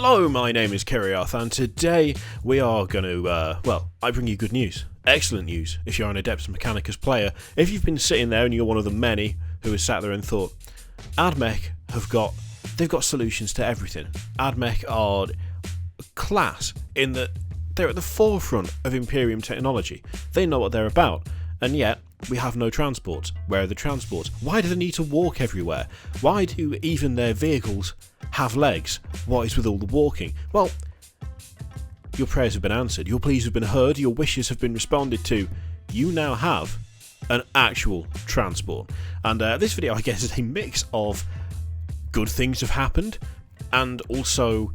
Hello, my name is Kiriath, and today we are going to, I bring you good news. Excellent news if you're an Adeptus Mechanicus player. If you've been sitting there and you're one of the many who has sat there and thought, Ad Mech they've got solutions to everything. Ad Mech are class in that they're at the forefront of Imperium technology. They know what they're about, and yet we have no transports. Where are the transports? Why do they need to walk everywhere? Why do even their vehicles have legs? What is with all the walking? Well, your prayers have been answered, your pleas have been heard, your wishes have been responded to. You now have an actual transport. And this video, I guess, is a mix of good things have happened and also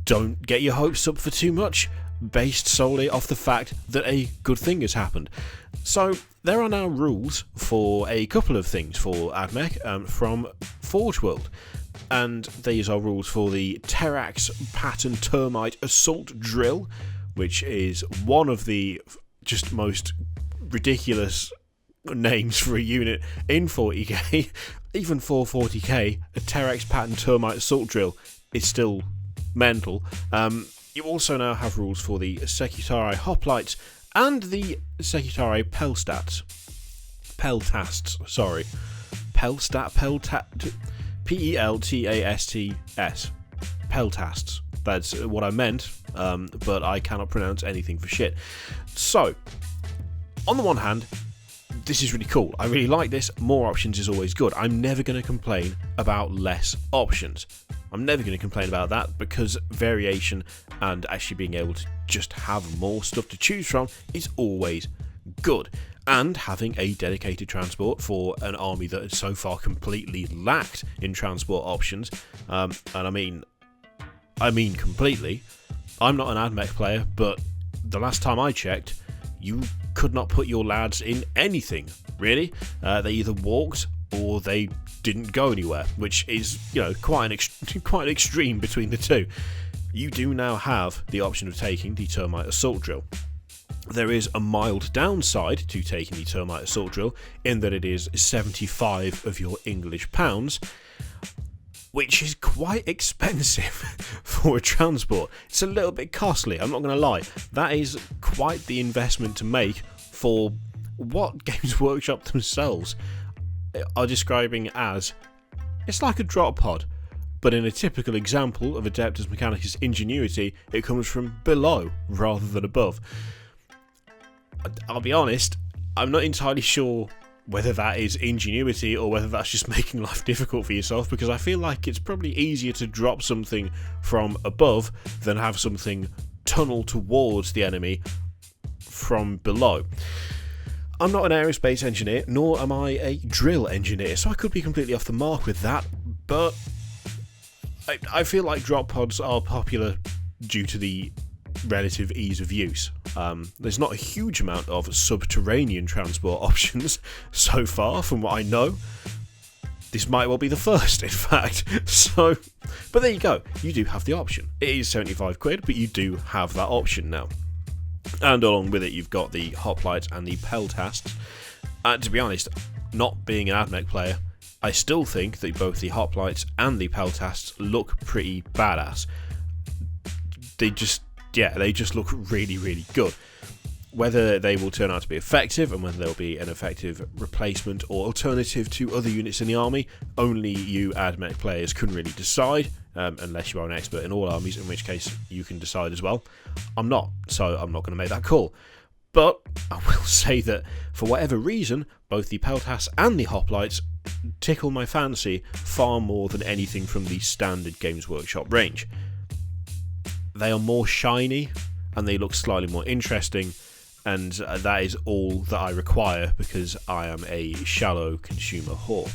don't get your hopes up for too much, based solely off the fact that a good thing has happened. So there are now rules for a couple of things for Ad Mech from Forge World, and these are rules for the Tarrax Pattern Termite Assault drill, which is one of the just most ridiculous names for a unit in 40k. Even for 40k, a Tarrax Pattern Termite Assault drill is still mental. You also now have rules for the Secutari Hoplites and the Secutari Peltasts. Peltasts. Peltasts. That's what I meant, but I cannot pronounce anything for shit. So, on the one hand, this is really cool. I really like this. More options is always good. I'm never going to complain about less options. I'm never going to complain about that, because variation and actually being able to just have more stuff to choose from is always good. And having a dedicated transport for an army that has so far completely lacked in transport options, and I mean completely. I'm not an Ad Mech player, but the last time I checked, you could not put your lads in anything, really. They either walked or they didn't go anywhere, which is, quite an extreme between the two. You do now have the option of taking the Termite Assault drill. There is a mild downside to taking the Termite Assault drill, in that it is 75 of your English pounds, which is quite expensive for a transport. It's a little bit costly, I'm not going to lie. That is quite the investment to make for what Games Workshop themselves are describing as, it's like a drop pod, but in a typical example of Adeptus Mechanicus ingenuity, it comes from below rather than above. I'll be honest, I'm not entirely sure whether that is ingenuity or whether that's just making life difficult for yourself, because I feel like it's probably easier to drop something from above than have something tunnel towards the enemy from below. I'm not an aerospace engineer, nor am I a drill engineer, so I could be completely off the mark with that, but I feel like drop pods are popular due to the relative ease of use. There's not a huge amount of subterranean transport options so far, from what I know. This might well be the first, in fact. So, but there you go. You do have the option. It is 75 quid, but you do have that option now. And along with it, you've got the Hoplites and the Peltasts. To be honest, not being an Ad Mech player, I still think that both the Hoplites and the Peltasts look pretty badass. They just look really, really good. Whether they will turn out to be effective and whether they'll be an effective replacement or alternative to other units in the army, only you Ad Mech players can really decide, unless you are an expert in all armies, in which case you can decide as well. I'm not, so I'm not going to make that call. But I will say that for whatever reason, both the Peltasts and the Hoplites tickle my fancy far more than anything from the standard Games Workshop range. They are more shiny and they look slightly more interesting, and that is all that I require, because I am a shallow consumer whore.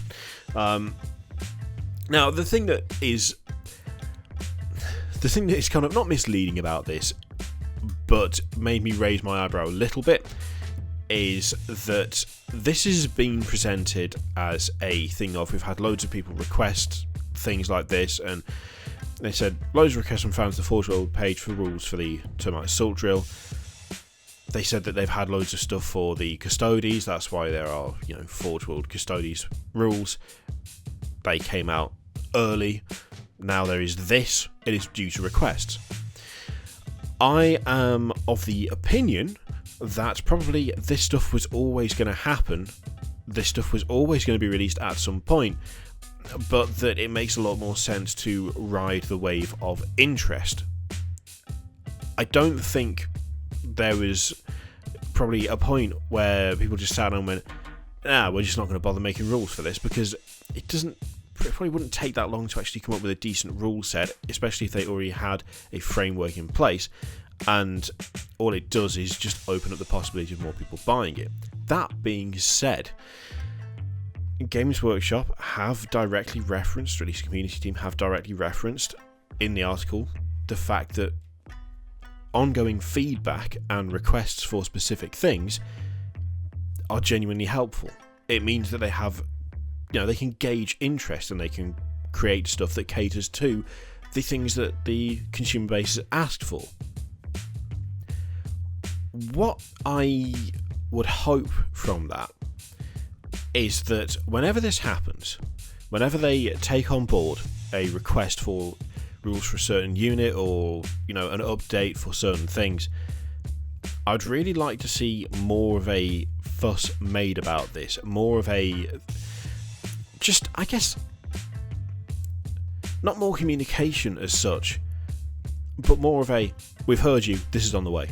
Now, the thing that is kind of not misleading about this, but made me raise my eyebrow a little bit, is that this has been presented as a thing of, we've had loads of people request things like this, and they said loads of requests from fans to the Forge World page for rules for the Termite Assault drill. They said that they've had loads of stuff for the Custodes, that's why there are, Forge World Custodes rules. They came out early, now there is this, it is due to requests. I am of the opinion that probably this stuff was always going to happen, this stuff was always going to be released at some point, but that it makes a lot more sense to ride the wave of interest. I don't think there was probably a point where people just sat down and went, we're just not going to bother making rules for this, because it probably wouldn't take that long to actually come up with a decent rule set, especially if they already had a framework in place, and all it does is just open up the possibility of more people buying it. That being said, Games Workshop have directly referenced, or at least the community team have directly referenced in the article, the fact that ongoing feedback and requests for specific things are genuinely helpful. It means that they have, they can gauge interest and they can create stuff that caters to the things that the consumer base has asked for. What I would hope from that is that whenever this happens, whenever they take on board a request for rules for a certain unit or, an update for certain things, I'd really like to see more of a fuss made about this, more of a, just, I guess, not more communication as such, but more of a, we've heard you, this is on the way.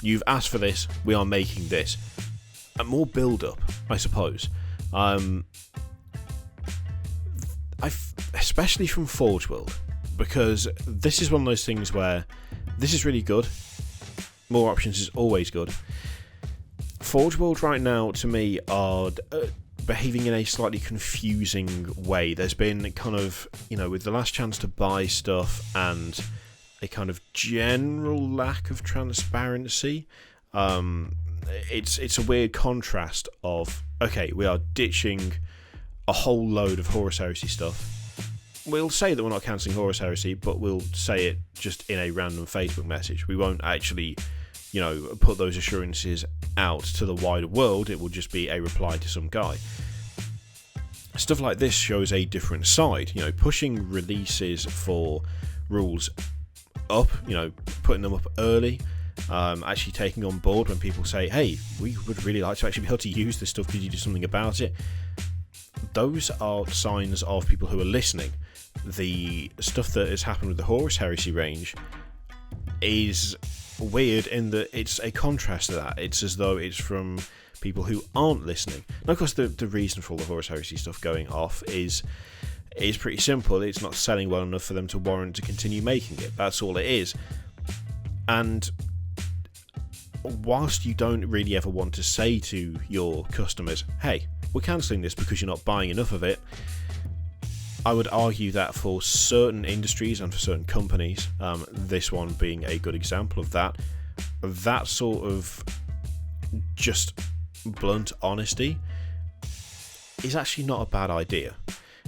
You've asked for this, we are making this. And more build-up, I suppose. Especially from Forge World, because this is one of those things where this is really good. More options is always good. Forge World right now, to me, are behaving in a slightly confusing way. There's been kind of, with the last chance to buy stuff and a kind of general lack of transparency. It's a weird contrast of, okay, we are ditching a whole load of Horus Heresy stuff. We'll say that we're not cancelling Horus Heresy, but we'll say it just in a random Facebook message. We won't actually, put those assurances out to the wider world. It will just be a reply to some guy. Stuff like this shows a different side. Pushing releases for rules up, putting them up early, actually taking on board when people say, hey, we would really like to actually be able to use this stuff, could you do something about it? Those are signs of people who are listening. The stuff that has happened with the Horus Heresy range is weird in that it's a contrast to that. It's as though it's from people who aren't listening. Now, of course, the reason for all the Horus Heresy stuff going off is pretty simple. It's not selling well enough for them to warrant to continue making it. That's all it is. And whilst you don't really ever want to say to your customers, hey, we're cancelling this because you're not buying enough of it, I would argue that for certain industries and for certain companies, this one being a good example of that sort of just blunt honesty is actually not a bad idea.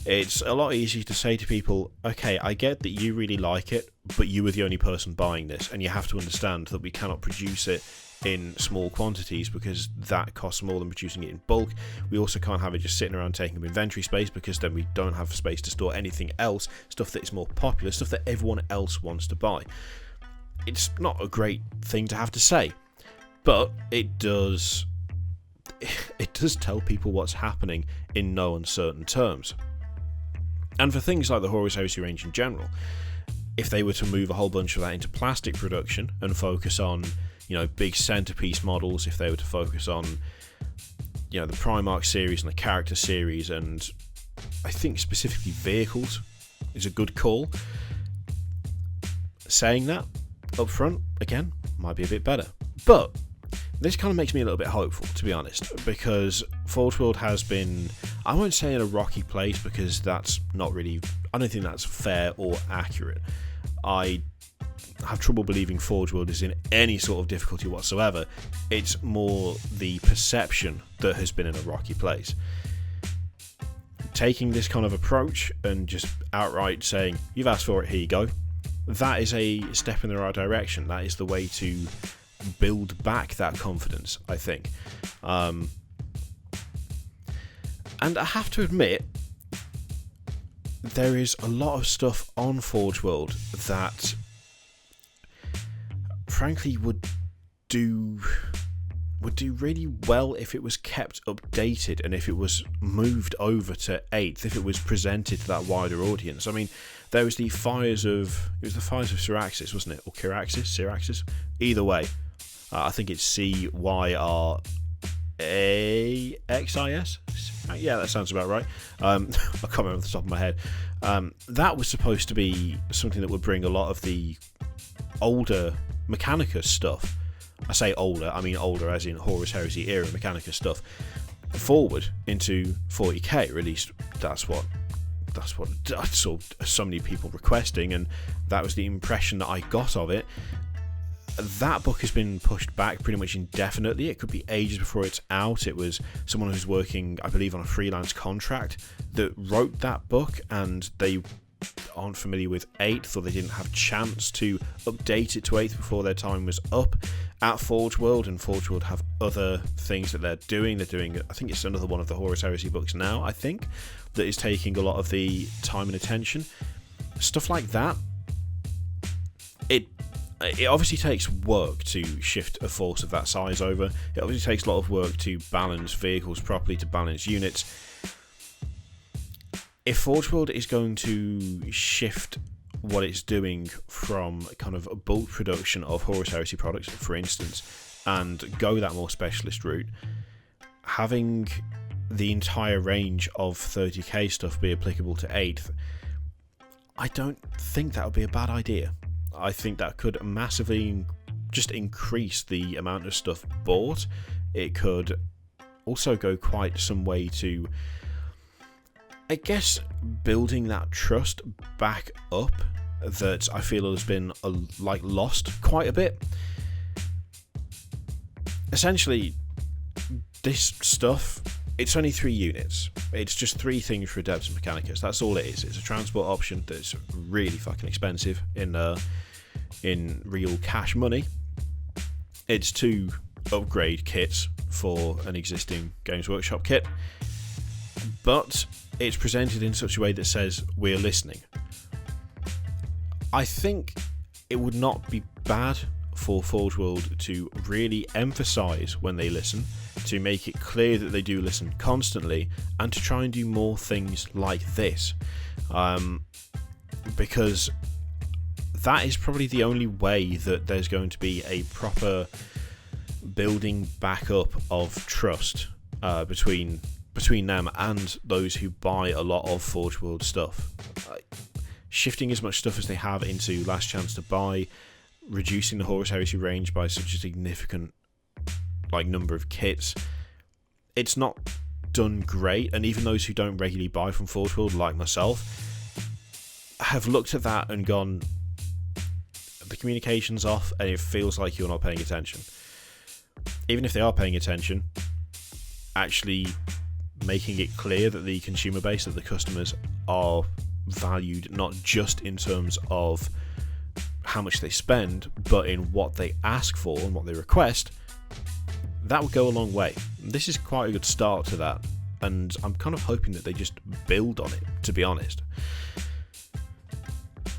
It's a lot easier to say to people, okay, I get that you really like it, but you were the only person buying this, and you have to understand that we cannot produce it in small quantities because that costs more than producing it in bulk. We also can't have it just sitting around taking up inventory space because then we don't have space to store anything else, stuff that is more popular, stuff that everyone else wants to buy. It's not a great thing to have to say, but it does tell people what's happening in no uncertain terms. And for things like the Horus Heresy range in general, if they were to move a whole bunch of that into plastic production and focus on, big centerpiece models, if they were to focus on, the Primarch series and the character series, and I think specifically vehicles is a good call. Saying that up front, again, might be a bit better. But this kind of makes me a little bit hopeful, to be honest, because Forge World has been, I won't say in a rocky place because that's not really, I don't think that's fair or accurate. I have trouble believing Forge World is in any sort of difficulty whatsoever. It's more the perception that has been in a rocky place. Taking this kind of approach and just outright saying, you've asked for it, here you go, that is a step in the right direction. That is the way to build back that confidence, I think. And I have to admit, there is a lot of stuff on Forge World that, frankly, would do really well if it was kept updated and if it was moved over to 8th, if it was presented to that wider audience. I mean, there was the fires of Syraxis, wasn't it? Or Syraxis? Either way, I think it's Cyraxis. Yeah, that sounds about right. I can't remember off the top of my head. That was supposed to be something that would bring a lot of the older Mechanicus stuff. I say older, I mean older as in Horus Heresy era Mechanicus stuff forward into 40k. At least that's what I saw so many people requesting, and that was the impression that I got of it. That book has been pushed back pretty much indefinitely. It could be ages before it's out. It was someone who's working, I believe, on a freelance contract that wrote that book, and they aren't familiar with 8th, or they didn't have a chance to update it to 8th before their time was up at Forge World. And Forge World have other things that they're doing. I think it's another one of the Horus Heresy books now, I think, that is taking a lot of the time and attention. Stuff like that. It obviously takes work to shift a force of that size over. It obviously takes a lot of work to balance vehicles properly, to balance units. If Forge World is going to shift what it's doing from kind of a bulk production of Horus Heresy products, for instance, and go that more specialist route, having the entire range of 30k stuff be applicable to 8th, I don't think that would be a bad idea. I think that could massively just increase the amount of stuff bought. It could also go quite some way to, I guess, building that trust back up that I feel has been lost quite a bit. Essentially, this stuff, it's only 3 units. It's just 3 things for Adeptus Mechanicus. That's all it is. It's a transport option that's really fucking expensive in real cash money. It's 2 upgrade kits for an existing Games Workshop kit, but it's presented in such a way that says we're listening. I think it would not be bad for Forge World to really emphasise when they listen, to make it clear that they do listen constantly, and to try and do more things like this, because that is probably the only way that there's going to be a proper building back up of trust between them and those who buy a lot of Forge World stuff. Shifting as much stuff as they have into Last Chance to Buy, reducing the Horus Heresy range by such a significant number of kits, it's not done great. And even those who don't regularly buy from Forge World, like myself, have looked at that and gone, the communication's off and it feels like you're not paying attention. Even if they are paying attention, actually making it clear that the consumer base, that the customers are valued not just in terms of how much they spend, but in what they ask for and what they request, that would go a long way. This is quite a good start to that, and I'm kind of hoping that they just build on it, to be honest.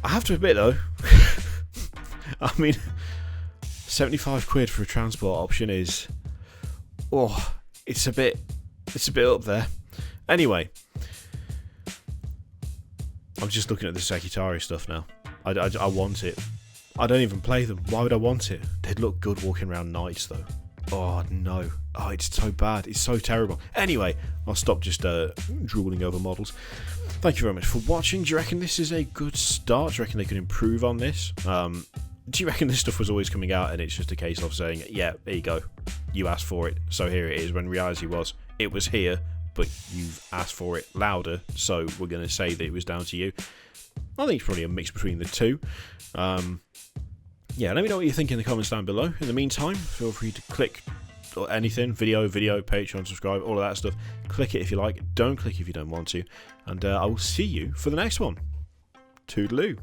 I have to admit though, I mean, 75 quid for a transport option is, it's a bit up there. Anyway, I'm just looking at the Sekitari stuff now. I want it. I don't even play them. Why would I want it? They'd look good walking around nights though. Oh no. Oh, it's so bad. It's so terrible. Anyway, I'll stop just drooling over models. Thank you very much for watching. Do you reckon this is a good start? Do you reckon they could improve on this? Do you reckon this stuff was always coming out and it's just a case of saying, yeah, there you go, you asked for it, so here it is, when reality was, it was here, but you've asked for it louder, so we're going to say that it was down to you? I think it's probably a mix between the two. Yeah, let me know what you think in the comments down below. In the meantime, feel free to click or anything, video, Patreon, subscribe, all of that stuff. Click it if you like, don't click if you don't want to, and I will see you for the next one. Toodaloo.